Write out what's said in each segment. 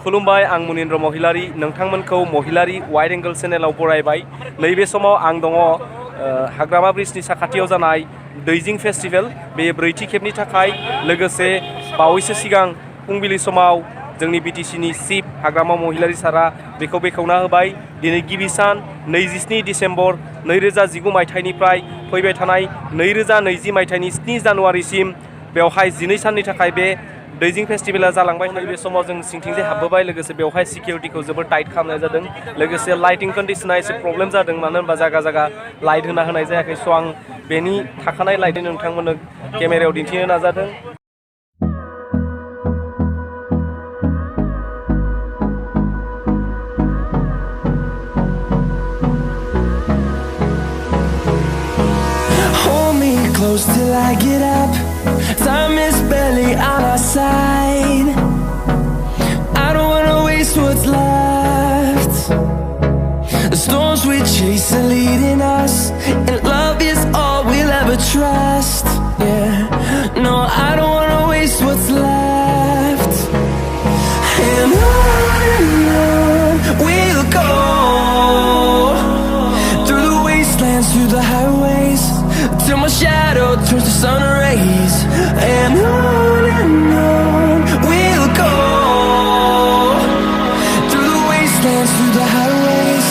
खुलुमबाय आं मुनिन्द्र महिलारी नोंथांमोनखौ महिलारी wide angle चेनेलाव बरायबाय। नैबे समाव आं दङ हाग्रामा ब्रिजनि साखाथियाव जानाय दैजिं फेस्टिवल बे ब्रैथि खेबनि थाखाय लोगोसे बावैसो सिगां फुंबिलि समाव जोंनि बिटिसिनि चिफ हाग्रामा महिलारी सारा बेखौ बेखेवना होबाय। दिनै गिबि सान 27 डिसेम्बर 2019 मायथाइनिफ्राय फैबाय थानाय 2020 मायथाइनि 7 जानुवारिसिम बेवहाय 12 साननि थाखाय बे दैजिं फेस्टिवला जालांबाय। नैबे समाव जों सिंथिंजाय हाबबोबाय लोगोसे बेवहाय सिकिउरिटिखौ जोबोद टाइट खालामनाय जादों। लोगोसे लाइटिं कन्डिशना एसे प्रब्लेम जादों, मानो होनबा जायगा जायगा लाइट होनाय जायाखै। स' आं बेनि थाखानाय लाइट नोंथांमोननो केमेरायाव दिन्थिनो नाजादों। Close till I get up, time is barely on our side. I don't wanna waste what's left. The storms we chase are leading us, and love is all we'll ever trust. Yeah, no, I don't wanna waste what's left. And on we'll go, through the wastelands, through the highways, till my shadow turns to sun rays. And on we'll go, through the wastelands, through the highways.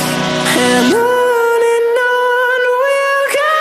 And on we'll go.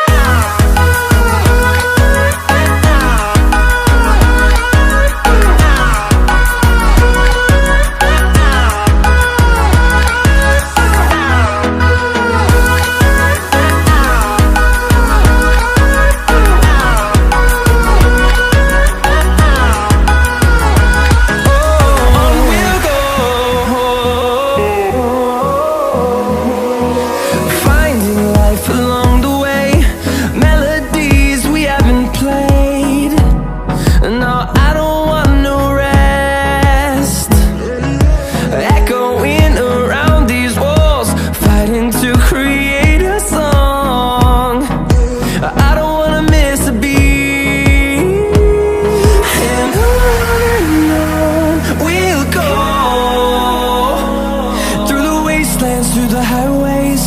Through the highways,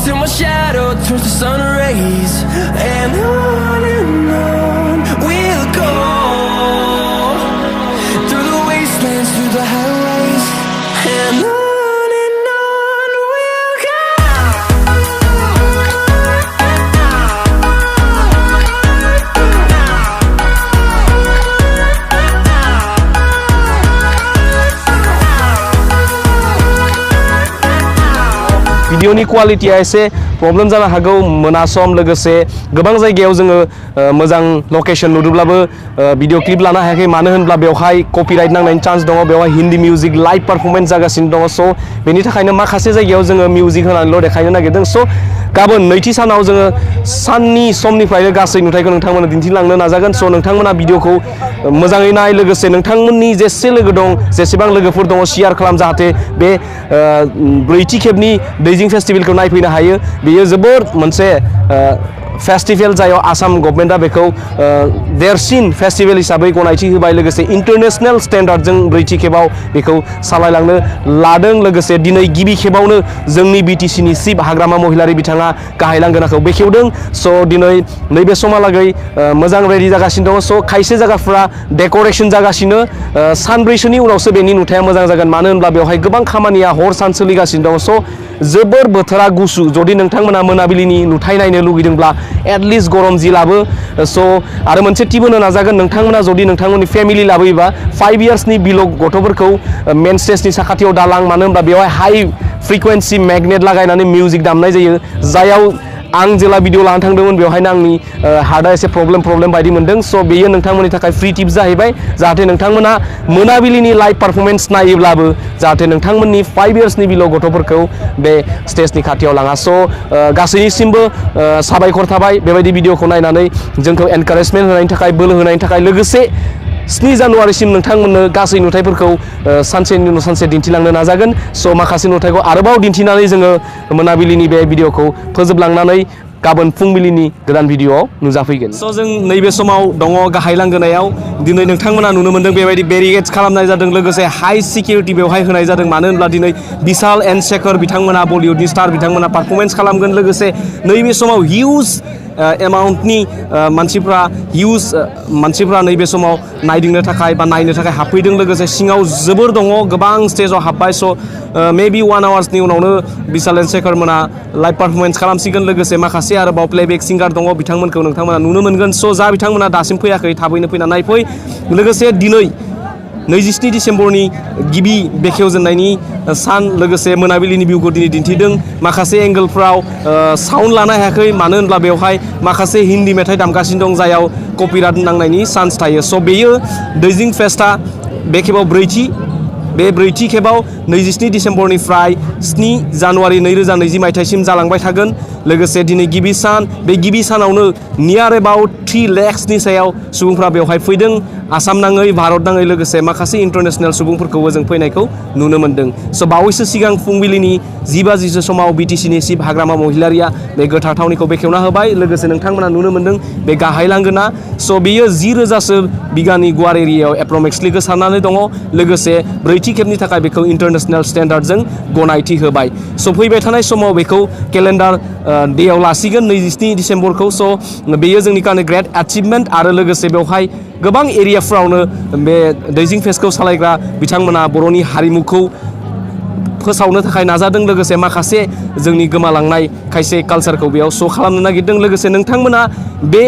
till my shadow turns to sun rays. And on we'll go, through the wastelands, through the highways. And on we'll go. भिडिअनि क्वालिटिया एसे problem जानो हागौ मोनासम, लोगोसे गोबां जायगायाव जोङो मोजां location नुदोंब्लाबो video clip लानो हायाखै। मानो होनब्ला बेवहाय कपिराइट नांनायनि चान्स दङ, बेवहाय हिन्दी मिउजिक लाइभ पारफरमेन्स जागासिनो दङ। स' बेनि थाखायनो माखासे जायगायाव जोङो मिउजिक होनानैल' देखायनो नागिरदों। स' गाबोन नैथि सानाव जोङो साननि समनिफ्रायनो गासै नुथायखौ नोंथांमोननो दिन्थिलांनो नाजागोन। स' नोंथांमोना भिडिअखौ मोजाङै नाय, लोगोसे नोंथांमोननि जेसे लोगो दं, जेसेबां लोगोफोर दङ शेयार खालाम, जाहाथे बे ब्रैथि खेबनि दैजिं फेस्टिवलखौ नायफैनो हायो। बेयो जोबोर मोनसे फेस्टिवल जायाव आसाम गभर्नमेन्टआ बेखौ देरसिन फेस्टिवल हिसाबै गनायथि होबाय, लोगोसे इंटरनेशनल स्टेन्डार्डजों ब्रैथि खेबाव बेखौ सालायलांनो लादों। लोगोसे दिनै गिबि खेबावनो जोंनि बिटिसिनि चिफ हाग्रामा महिलारी बिथाङा गाहाय लांगोनाखौ बेखेवदों। स' दिनै नैबे समहालागै मोजां रेडि जागासिनो दङ। स' खायसे जायगाफोरा डेक'रेसन जागासिनो, सानब्रैसोनि उनावसो बेनि नुथाया मोजां जागोन, मानो होनब्ला बेवहाय गोबां खामानिया हर सान सोलिगासिनो दङ। स' जोबोर बोथोरा गुसु। जुदि नोंथांमोना मोनाबिलिनि नुथाय नायनो लुगैदोंब्ला एटलिस्ट गरम जि लाबो। स' आरो मोनसे टिप होनो नाजागोन, नोंथांमोना जुदि नोंथांमोननि फेमिलि लाबोयोबा 5 इयार्सनि बिल' गथ'फोरखौ मेन स्टेजनि साखाथियाव दालां, मानो होनब्ला बेवहाय हाइ फ्रिकुवेन्सि मेगनेट लागायनानै मिउजिक दामनाय जायो, जायाव आं जेला भिडिअ लानो थांदोंमोन बेवहायनो आंनि हार्टआ एसे प्रब्लेम बायदि मोनदों। स' बेयो नोंथांमोननि थाखाय फ्रि टिप जाहैबाय, जाहाथे नोंथांमोना मोनाबिलिनि लाइभ पारफरमेन्स नायोब्लाबो जाहाथे नोंथांमोननि 5 इयार्सनि बिल' गथ'फोरखौ बे स्टेजनि खाथियाव लाङा। स' गासैनिसिमबो साबायखर थाबाय बेबायदि भिडिअखौ नायनानै जोंखौ एनकारेजमेन्ट होनायनि थाखाय, बोलो होनायनि थाखाय। लोगोसे 7 जानुवारिसिम नोंथांमोननो गासै नुथायफोरखौ सानसेनि उनाव सानसे दिन्थिलांनो नाजागोन। स' माखासे नुथायखौ आरोबाव दिन्थिनानै जोङो मोनाबिलिनि बे भिडिअखौ फोजोबलांनानै गाबोन फुंबिलिनि गोदान भिडिअआव नुजाफैगोन। स' जों नैबे समाव दङ गाहाय लांगोनायाव दिनै नोंथांमोना नुनो मोन्दों बेबायदि बेरिकेड्स खालामनाय जादों लोगोसे हाई सिकिउरिटि बेवहाय होनाय जादों मानो होनब्ला दिनै बिशाल एन्ड शेखर बिथांमोना बलिउडनि स्टार बिथांमोना पारफरमेन्स खालामगोन लोगोसे नैबे समाव हिउज एमाउन्टनि मानसिफ्रा नैबे समाव नायदिंनो थाखाय बा नायनो थाखाय हाबफैदों लोगोसे सिङाव जोबोर दङ गोबां स्टेजाव हाबबाय स' मेबि 1 आवार्सनि उनावनो बिशाल एन्ड शेखर मोना लाइभ पारफरमेन्स खालामसिगोन लोगोसे माखासे आरोबाव प्लेबेक सिंगार दङ बिथांमोनखौ नोंथांमोना नुनो मोनगोन स' जा बिथांमोना दासिम फैयाखै थाबैनो फैना नायफै लोगोसे दिनै 27 डिसेम्बरनि गिबि बेखेवजेननायनि सान लोगोसे मोनाबिलिनि भिउखौ दिनै दिन्थिदों माखासे एंगोलफ्राव साउन्ड लानो हायाखै मानो होनब्ला बेवहाय माखासे हिन्दी मेथाइ दामगासिनो दं जायाव कपिराइट नांनायनि चान्स थायो स' बेयो दैजिं फेस्टआ बे खेबाव ब्रैथि खेबाव 27 डिसेम्बरनिफ्राय 7 जानुवारि 2020 मायथाइसिम जालांबाय थागोन लोगोसे दिनै गिबि सान बे गिबि सानावनो नियार एबाउट 3 लाखनि सायाव सुबुंफ्रा बेवहाय फैदों आसाम नाङै भारत नाङै लोगोसे माखासे इन्टारनेशनेल सुबुंफोरखौबो जों फैनायखौ नुनो मोन्दों स' बावैसो सिगां फुंबिलिनि 10 बाजिसो समाव बिटिसिनि चिफ हाग्रामा महिलारिया बे गोथार थावनिखौ बेखेवना होबाय लोगोसे नोंथांमोना नुनो मोन्दों बे गाहाय लांगोना स' बेयो 10,000सो बिगानि गुवार एरियायाव एप्रक्सिमेटलि गोसारनानै दङ लोगोसे ब्रैथि खेबनि थाखाय बेखौ इन्टारनेशनेल स्टेन्डार्डजों गनायथि होबाय स' फैबाय थानाय समाव बेखौ केलेन्डार डेआव लासिगोन 27 डिसेम्बरखौ स' बेयो जोंनि थाखाय ग्रेट एचिभमेन्ट आरो लोगोसे बेवहाय गोबां एरियाफ्रावनो बे दैजिं फेस्टखौ सालायग्रा बिथांमोना बर'नि हारिमुखौ फोसावनो थाखाय नाजादों लोगोसे माखासे जोंनि गोमालांनाय खायसे कालचारखौ बेयाव श' खालामनो नागिरदों लोगोसे नोंथांमोना बे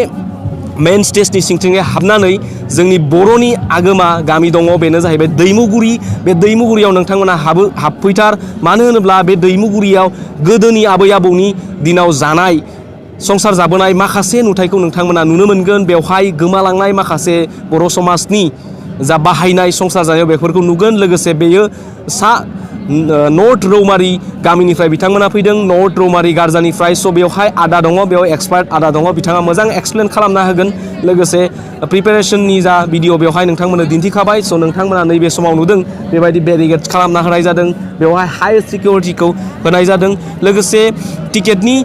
मेन स्टेजनि सिंथिङै हाबनानै जोंनि बर'नि आगोमा गामि दङ बेनो जाहैबाय दैमुगुरि बे दैमुगुरियाव नोंथांमोना हाबफैथार मानो होनोब्ला बे दैमुगुरियाव गोदोनि आबै आबौनि दिनाव जानाय संसार जाबोनाय माखासे नुथायखौ नोंथांमोना नुनो मोनगोन बेवहाय गोमालांनाय माखासे बर' समाजनि जा बाहायनाय संसार जानायाव बेफोरखौ नुगोन लोगोसे बेयो नर्थ रौमारि गामिनिफ्राय बिथांमोना फैदों नर्थ रौमारि गारजानिफ्राय स' बेवहाय आदा दङ बेयाव एक्सपार्ट आदा दङ बिथाङा मोजां एक्सप्लेन खालामना होगोन लोगोसे प्रिपेरेसननि जा भिडिअ बेवहाय नोंथांमोननो दिन्थिखाबाय स' नोंथांमोना नैबे समाव नुदों बेबायदि बेरिकेड खालामना होनाय जादों बेवहाय हाई सिकिउरिटिखौ होनाय जादों लोगोसे टिकेटनि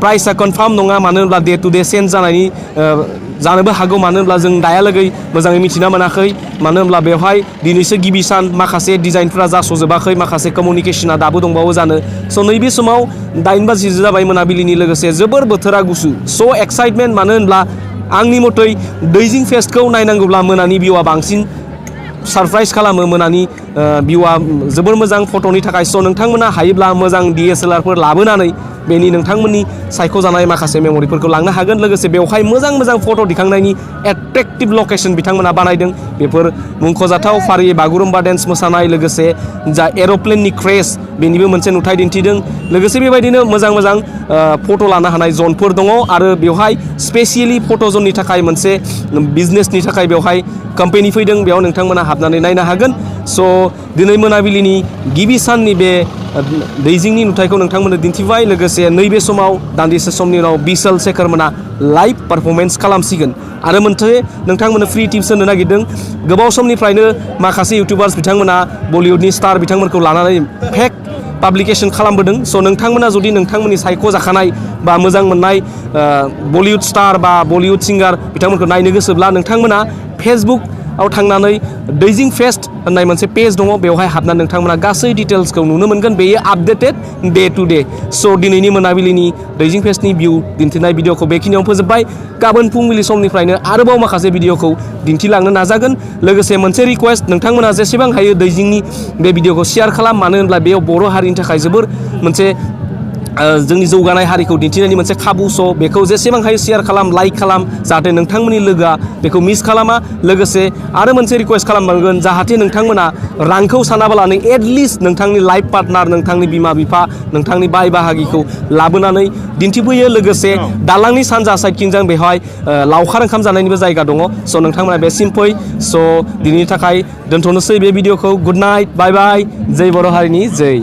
प्राइसआ कनफार्म नङा मानो होनब्ला डे टु डे चेन्ज जानायनि जानोबो हागौ मानो होनब्ला जों दायालागै मोजाङै मिथिना मोनाखै मानो होनब्ला बेवहाय दिनैसो गिबि सान माखासे डिजाइनफ्रा जास'जोबाखै माखासे कमिउनिकेसना दाबो दंबावो जानो स' नैबे समाव 8 बाजिसो जाबाय मोनाबिलिनि लोगोसे जोबोर बोथोरा गुसु स' एक्साइटमेन्ट मानो होनब्ला आंनि मथै दैजिं फेस्टखौ नायनांगौब्ला मोनानि भिउआ बांसिन सारप्राइज खालामो मोनानि भिउआ जोबोर मोजां फट'नि थाखाय स' नोंथांमोना हायोब्ला मोजां DSLRफोर लाबोनानै बेनि नोंथांमोननि सायख'जानाय माखासे मेम'रिफोरखौ लांनो हागोन लोगोसे बेवहाय मोजां फट' दिखांनायनि एट्रेक्टिभ लकेसन बिथांमोना बानायदों बेफोर मुंख'जाथाव फारियै बागुरुम्बा डेन्स मोसानाय लोगोसे जा एर'प्लेननि क्रेश बेनिबो मोनसे नुथाय दिन्थिदों लोगोसे बेबायदिनो मोजां फट' लानो हानाय जनफोर दङ आरो बेवहाय स्पेसियेलि फट' जननि थाखाय मोनसे बिजनेसनि थाखाय बेवहाय कम्पेनि फैदों बेयाव नोंथांमोना हाबनानै नायनो हागोन स' दिनै मोनाबिलिनि गिबि साननि बे दैजिंनि नुथायखौ नोंथांमोननो दिन्थिबाय लोगोसे नैबे समाव दान्दिसे समनि उनाव बिशाल शेखर मोना लाइभ पारफरमेन्स खालामसिगोन आरो मोनसे नोंथांमोननो फ्रि टिप्स होनो नागिरदों गोबाव समनिफ्रायनो माखासे इउटिउबार्स बिथांमोना बलिउडनि स्टार बिथांमोनखौ लानानै फेक पाब्लिकेसन खालामबोदों स' नोंथांमोना जुदि नोंथांमोननि सायख'जाखानाय बा मोजां मोननाय बलिउड स्टार बा बलिउड सिंगार बिथांमोनखौ नायनो गोसोब्ला नोंथांमोना फेसबुकआव थांनानै दैजिं फेस्ट होननाय मोनसे पेज दङ बेवहाय हाबनानै नोंथांमोना गासै डिटेल्सखौ नुनो मोनगोन बेयो आपडेटेड डे टु डे स' दिनैनि मोनाबिलिनि दैजिं फेस्टनि भिउ दिन्थिनाय भिडिअखौ बेखिनियाव फोजोबबाय गाबोन फुंबिलि समनिफ्रायनो आरोबाव माखासे भिडिअखौ दिन्थिलांनो नाजागोन लोगोसे मोनसे रिक्वेस्ट नोंथांमोना जेसेबां हायो दैजिंनि बे भिडिअखौ शेयार खालाम मानो होनब्ला बेयाव बर' हारिनि थाखाय जोबोर मोनसे जोंनि जौगानाय हारिखौ दिन्थिनायनि मोनसे खाबु स' बेखौ जेसेबां हायो शेयार खालाम लाइक खालाम जाहाथे नोंथांमोननि लोगोआ बेखौ मिस खालामा लोगोसे आरो मोनसे रिक्वेस्ट खालामनांगोन जाहाथे नोंथांमोना रांखौ सानाबालानो एटलिस्ट नोंथांनि लाइफ पार्टनार नोंथांनि बिमा बिफा नोंथांनि बाय बाहागिखौ लाबोनानै दिन्थिफैयो लोगोसे दालांनि सानजा साइडथिंजों बेवहाय लावखार ओंखाम जानायनिबो जायगा दङ स' नोंथांमोना बेसिम फै स' दिनैनि थाखाय दोनथ'नोसै बे भिडिअखौ गुड नाइट बाय बाय जै बर' हारिनि जै